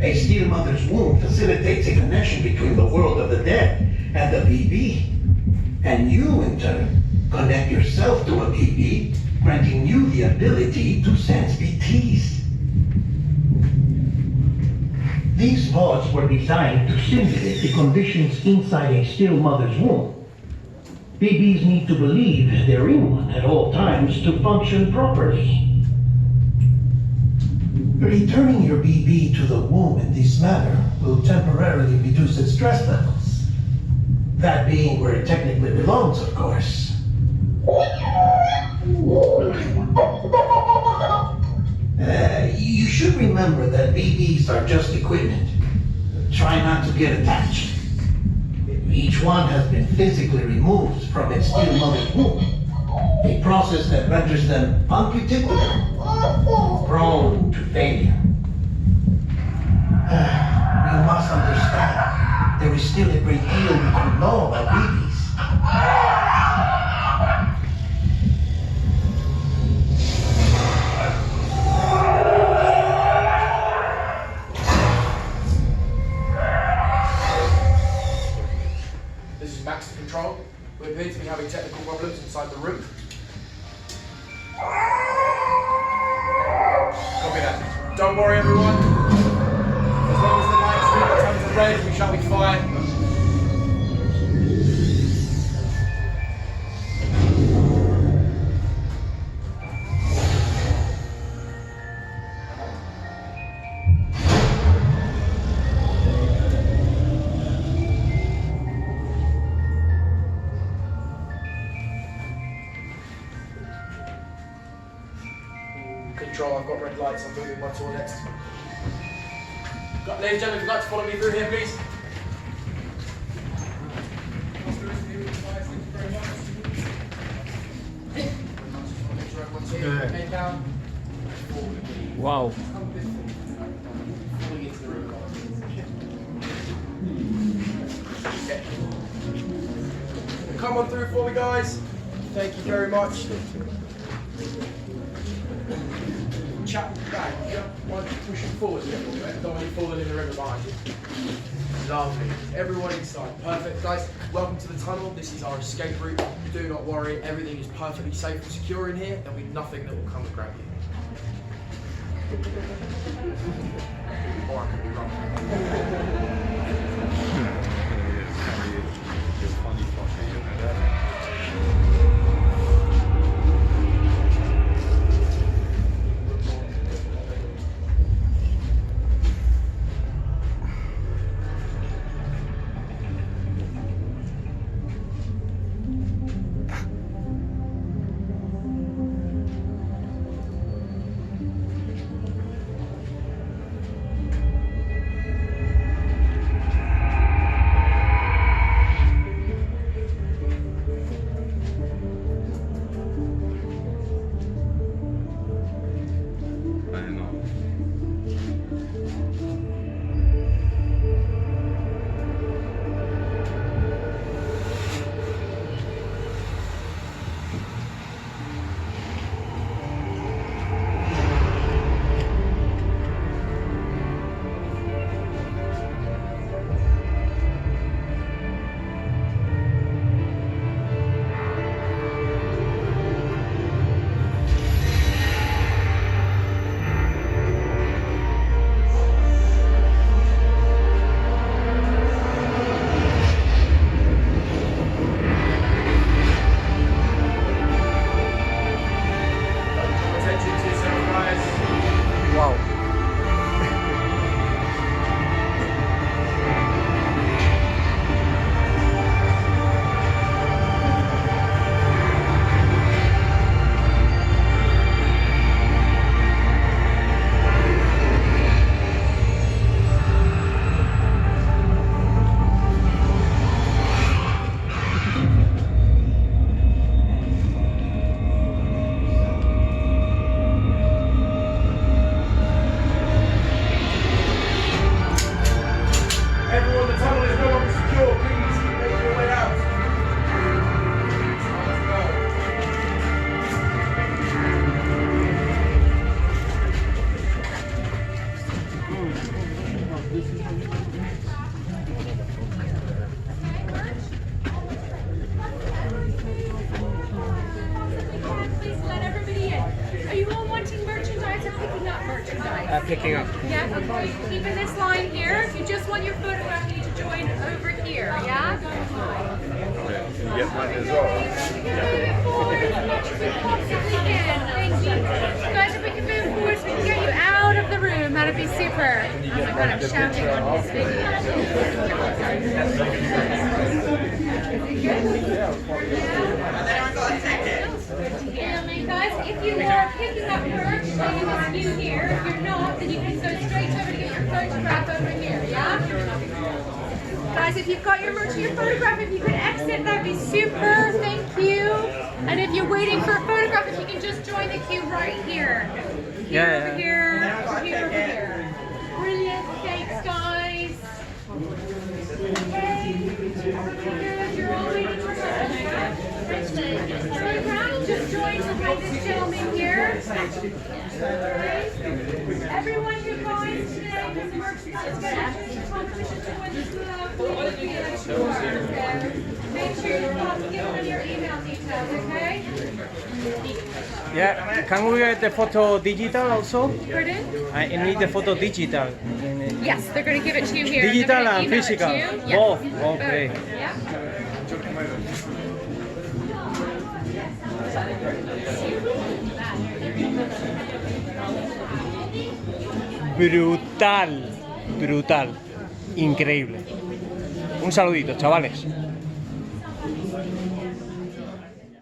A still mother's womb facilitates a connection between the world of the dead and the BB. And you, in turn, connect yourself to a BB, granting you the ability to sense BTs. These pods were designed to simulate the conditions inside a still mother's womb. BBs need to believe they're in one at all times to function properly. Returning your BB to the womb in this manner will temporarily reduce its stress levels. That being where it technically belongs, of course. You should remember that BBs are just equipment. Try not to get attached. Each one has been physically removed from its still mother's womb, a process that renders them unpredictable, prone to failure. You must understand, there is still a great deal we don't know about BBs. Control. We appear to be having technical problems inside the room. Copy that. Don't worry, everyone. As long as the lights turn to red, we shall be fine. Control, I've got red lights, I'm moving my tour next. Ladies and gentlemen, if you'd like to follow me through here, please. Wow. Come on through for me, guys. Thank you very much. Chat back, yeah. Why don't you push it forward a little bit? Don't want you falling in the river behind you. Lovely. Everyone inside. Perfect, guys. Welcome to the tunnel. This is our escape route. Do not worry, everything is perfectly safe and secure in here. There'll be nothing that will come and grab you. Or I could be wrong. Please let everybody in. Are you all wanting merchandise or picking up merchandise? Picking up. Yeah, okay. Keep in this line here. If you just want your photograph, you need to join over here, yeah? Get mine as well. Move forward as much as we possibly can. Thank you. Guys, if we can move forward so we can get you out of the room, that'd be super. Oh my god, I'm shouting on this video. Guys, if you are picking up merch, then you must queue here. If you're not, then you can go straight over to get your photograph over here, yeah? Guys, if you've got your merch and your photograph, if you could exit, that'd be super. Thank you. And if you're waiting for a photograph, if you can just join the queue right here. Over here, over here. Brilliant. Thanks, guys. Okay. Good. You're all waiting for photograph. Just join behind this gentleman here. Okay. Everyone who buys today, this merchandise is going to enter into competition to win this lovely make sure you're not giving them your email details, okay? Yeah, can we get the photo digital also? Pardon? I need the photo digital. Yes, they're going to give it to you here. Digital They're and gonna email it physical. to you. Yes. Both. Okay. Yeah. Brutal, brutal, increíble. Un saludito, chavales.